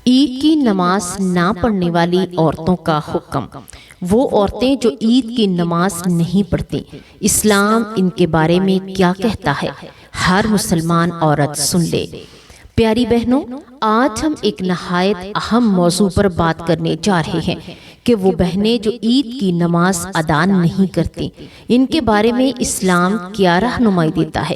عید کی نماز نہ پڑھنے والی عورتوں کا حکم۔ وہ عورتیں جو عید کی نماز نہیں پڑھتی، اسلام ان کے بارے میں کیا کہتا ہے، ہر مسلمان عورت سن لے۔ پیاری بہنوں، آج ہم ایک نہایت اہم موضوع پر بات کرنے جا رہے ہیں کہ وہ بہنیں جو عید کی نماز ادا نہیں کرتی، ان کے بارے میں اسلام کیا رہنمائی دیتا ہے۔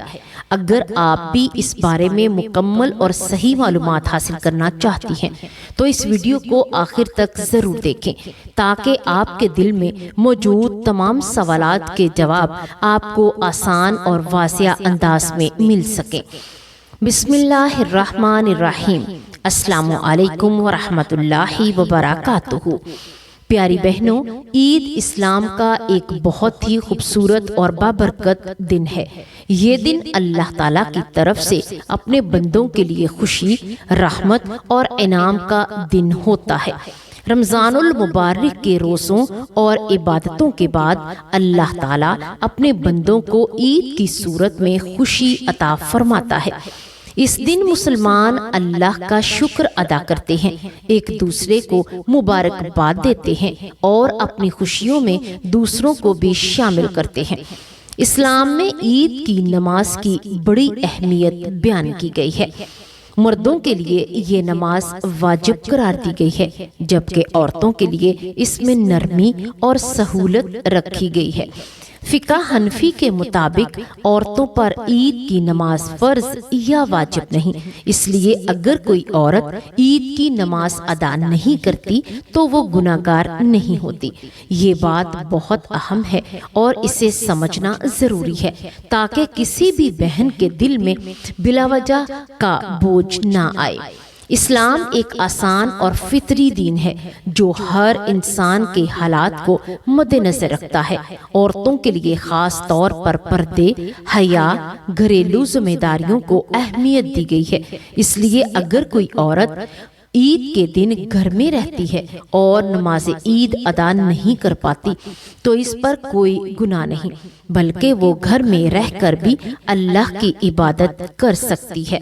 اگر آپ بھی اس بارے میں مکمل اور صحیح معلومات حاصل کرنا چاہتی ہیں تو اس ویڈیو کو آخر تک ضرور دیکھیں تاکہ آپ کے دل میں موجود تمام سوالات کے جواب آپ کو آسان اور واضح انداز میں مل سکیں۔ بسم اللہ الرحمن الرحیم۔ السلام علیکم ورحمۃ اللہ وبرکاتہ۔ پیاری بہنوں، عید اسلام کا ایک بہت ہی خوبصورت اور بابرکت دن ہے۔ یہ دن اللہ تعالیٰ کی طرف سے اپنے بندوں کے لیے خوشی، رحمت اور انعام کا دن ہوتا ہے۔ رمضان المبارک کے روزوں اور عبادتوں کے بعد اللہ تعالیٰ اپنے بندوں کو عید کی صورت میں خوشی عطا فرماتا ہے۔ اس دن مسلمان اللہ کا شکر ادا کرتے ہیں، ایک دوسرے کو مبارکباد دیتے ہیں اور اپنی خوشیوں میں دوسروں کو بھی شامل کرتے ہیں۔ اسلام میں عید کی نماز کی بڑی اہمیت بیان کی گئی ہے۔ مردوں کے لیے یہ نماز واجب قرار دی گئی ہے، جبکہ عورتوں کے لیے اس میں نرمی اور سہولت رکھی گئی ہے۔ فقہ حنفی کے مطابق عورتوں پر عید کی نماز فرض یا واجب نہیں، اس لیے اگر کوئی عورت عید کی نماز ادا نہیں کرتی تو وہ گناہگار نہیں ہوتی۔ یہ بات بہت اہم ہے اور اسے سمجھنا ضروری ہے تاکہ کسی بھی بہن کے دل میں بلا وجہ کا بوجھ نہ آئے۔ اسلام ایک آسان اور فطری دین ہے جو ہر انسان کے حالات کو مد نظر رکھتا ہے۔ عورتوں کے لیے خاص طور پر پردے، حیا، گھریلو ذمہ داریوں کو اہمیت دی گئی ہے۔ اس لیے اگر کوئی عورت عید کے دن گھر میں رہتی ہے اور نماز عید ادا نہیں کر پاتی تو اس پر کوئی گناہ نہیں، بلکہ وہ گھر میں رہ کر بھی اللہ کی عبادت کر سکتی ہے،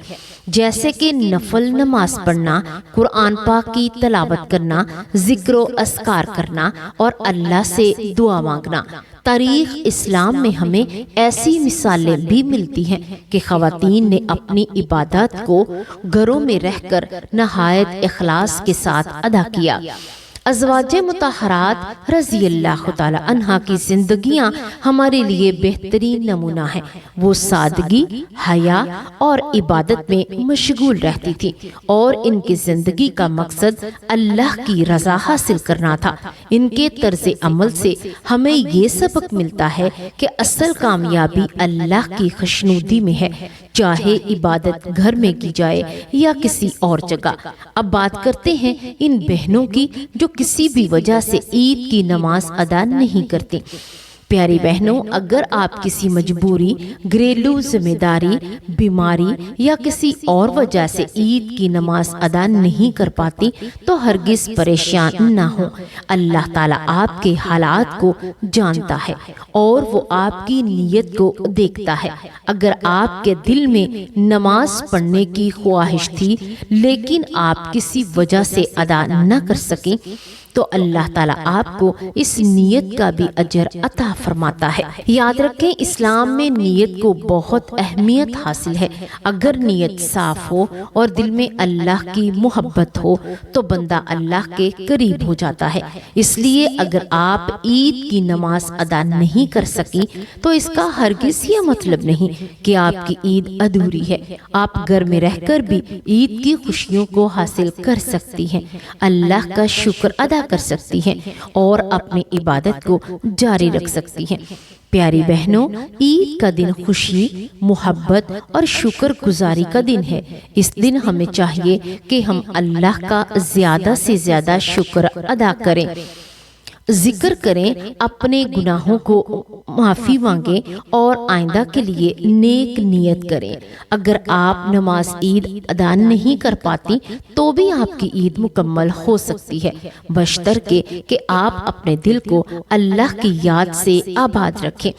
جیسے کہ نفل نماز پڑھنا، قرآن پاک کی تلاوت کرنا، ذکر و اذکار کرنا اور اللہ سے دعا مانگنا۔ تاریخ اسلام میں ہمیں ایسی مثالیں بھی ملتی ہیں کہ خواتین نے اپنی عبادات کو گھروں میں رہ کر نہایت اخلاص کے ساتھ ادا کیا۔ ازواج مطہرات رضی اللہ تعالی عنہا کی زندگیاں ہمارے لیے بہترین نمونہ ہیں۔ وہ سادگی، حیا اور عبادت میں مشغول رہتی تھی اور ان کی زندگی کا مقصد اللہ کی رضا حاصل کرنا تھا۔ ان کے طرز عمل سے ہمیں یہ سبق ملتا ہے کہ اصل کامیابی اللہ کی خوشنودی میں ہے، چاہے عبادت گھر میں کی جائے یا کسی اور جگہ۔ اب بات کرتے ہیں ان بہنوں کی جو کسی بھی وجہ سے عید کی نماز ادا نہیں کرتی۔ پیاری بہنوں، اگر آپ کسی مجبوری، گھریلو ذمہ داری، بیماری یا کسی اور وجہ سے عید کی نماز ادا نہیں کر پاتی تو ہرگز پریشان نہ ہوں۔ اللہ تعالیٰ آپ کے حالات کو جانتا ہے اور وہ آپ کی نیت کو دیکھتا ہے۔ اگر آپ کے دل میں نماز پڑھنے کی خواہش تھی لیکن آپ کسی وجہ سے ادا نہ کر سکیں تو اللہ تعالیٰ آپ کو اس نیت کا بھی اجر عطا فرماتا ہے۔ یاد رکھیں، اسلام میں نیت کو بہت اہمیت حاصل ہے۔ اگر نیت صاف ہو اور دل میں اللہ کی محبت ہو تو بندہ اللہ کے قریب ہو جاتا ہے۔ اس لیے اگر آپ عید کی نماز ادا نہیں کر سکیں تو اس کا ہرگز یہ مطلب نہیں کہ آپ کی عید ادھوری ہے۔ آپ گھر میں رہ کر بھی عید کی خوشیوں کو حاصل کر سکتی ہیں، اللہ کا شکر ادا کر سکتی ہیں اور اپنی عبادت کو جاری رکھ سکتی ہیں۔ پیاری بہنوں، عید کا دن خوشی، محبت اور شکر گزاری کا دن ہے۔ اس دن ہمیں چاہیے کہ ہم اللہ کا زیادہ سے زیادہ شکر ادا کریں۔ ذکر کریں، اپنے گناہوں کو معافی مانگیں اور آئندہ کے لیے نیک نیت کریں۔ اگر آپ نماز عید ادا نہیں کر پاتی تو بھی آپ کی عید مکمل ہو سکتی ہے، بشرطیکہ کہ آپ اپنے دل کو اللہ کی یاد سے آباد رکھیں۔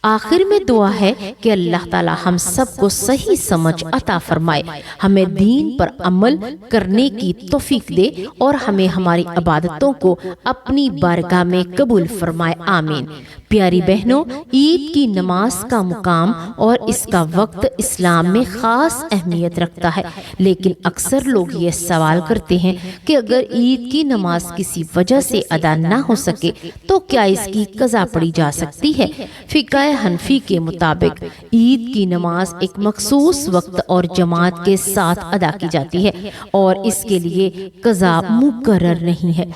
آخر میں دعا ہے کہ اللہ تعالی ہم سب کو صحیح سمجھ عطا فرمائے، ہمیں دین پر عمل کرنے کی توفیق دے اور ہمیں ہماری عبادتوں کو اپنی بارگاہ میں قبول فرمائے، آمین۔ پیاری بہنوں، عید کی نماز کا مقام اور اس کا وقت اسلام میں خاص اہمیت رکھتا ہے، لیکن اکثر لوگ یہ سوال کرتے ہیں کہ اگر عید کی نماز کسی وجہ سے ادا نہ ہو سکے تو کیا اس کی قضا پڑھی جا سکتی ہے؟ فقہ حنفی کے مطابق عید کی نماز ایک مخصوص وقت اور جماعت کے ساتھ ادا کی جاتی ہے اور اس کے لیے قضا مقرر نہیں ہے۔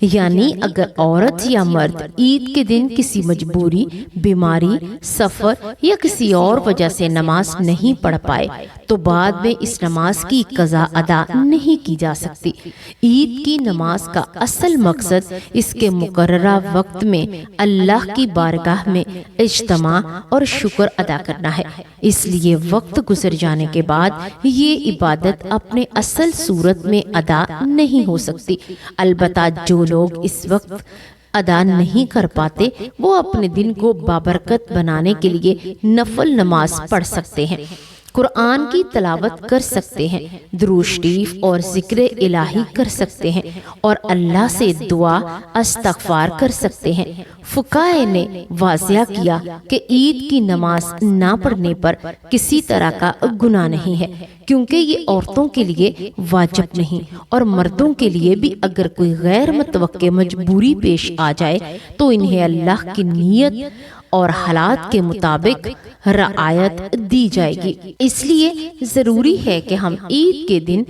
یعنی اگر عورت یا مرد عید کے دن کسی مجبوری، بیماری، سفر یا کسی اور وجہ سے نماز نہیں پڑھ پائے تو بعد میں اس نماز کی قضا ادا نہیں کی جا سکتی۔ عید کی نماز کا اصل مقصد اس کے مقررہ وقت میں اللہ کی بارگاہ میں اجتماع اور شکر ادا کرنا ہے، اس لیے وقت گزر جانے کے بعد یہ عبادت اپنے اصل صورت میں ادا نہیں ہو سکتی۔ البتہ جو لوگ اس وقت ادا نہیں کر پاتے وہ اپنے دن کو بابرکت بنانے کے لیے نفل نماز پڑھ سکتے ہیں، قرآن کی تلاوت کر سکتے ہیں، درود شریف اور ذکر الہی کر سکتے ہیں اور اللہ سے دعا استغفار کر سکتے ہیں۔ فقہاء نے واضح کیا کہ عید کی نماز نہ پڑھنے پر کسی طرح کا گناہ نہیں ہے، کیونکہ یہ عورتوں کے لیے واجب نہیں، اور مردوں کے لیے بھی اگر کوئی غیر متوقع مجبوری پیش آ جائے تو انہیں اللہ کی نیت اور حالات کے مطابق رعایت دی جائے گی۔ اس لیے ضروری ہے کہ ہم عید کے دن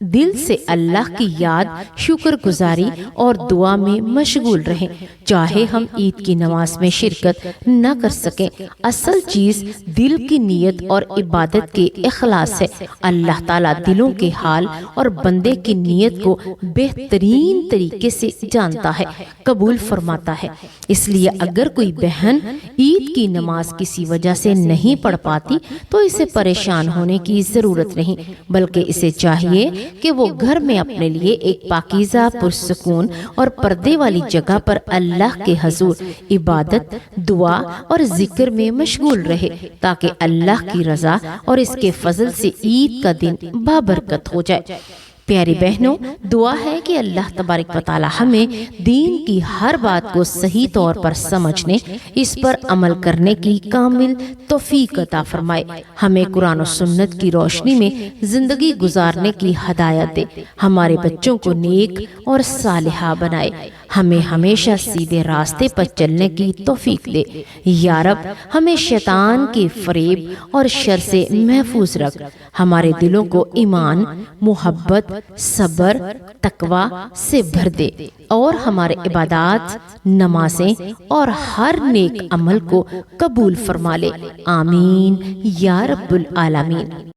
دل سے اللہ کی یاد، شکر گزاری اور دعا میں مشغول رہیں، چاہے ہم عید کی نماز میں شرکت نہ کر سکیں۔ اصل چیز دل کی نیت اور عبادت کے اخلاص ہے۔ اللہ تعالیٰ دلوں کے حال اور بندے کی نیت کو بہترین طریقے سے جانتا ہے، قبول فرماتا ہے۔ اس لیے اگر کوئی بہن عید کی نماز کسی وجہ سے نہیں پڑھ پاتی تو اسے پریشان ہونے کی ضرورت نہیں، بلکہ اسے چاہیے کہ وہ گھر میں اپنے لیے ایک پاکیزہ، پرسکون اور پردے والی جگہ پر اللہ کے حضور عبادت، دعا اور ذکر میں مشغول رہے، تاکہ اللہ کی رضا اور اس کے فضل سے عید کا دن بابرکت ہو جائے۔ پیاری بہنوں، دعا ہے کہ اللہ تبارک و تعالی ہمیں دین کی ہر بات کو صحیح طور پر سمجھنے، اس پر عمل کرنے کی کامل توفیق عطا فرمائے، ہمیں قرآن و سنت کی روشنی میں زندگی گزارنے کی ہدایت دے، ہمارے بچوں کو نیک اور صالحہ بنائے، ہمیں ہمیشہ سیدھے راستے پر چلنے کی توفیق دے۔ یا رب، ہمیں شیطان کے فریب اور شر سے محفوظ رکھ، ہمارے دلوں کو ایمان، محبت، صبر، تقوی سے بھر دے اور ہمارے عبادات، نمازیں اور ہر نیک عمل کو قبول فرما لے، آمین یا رب العالمین۔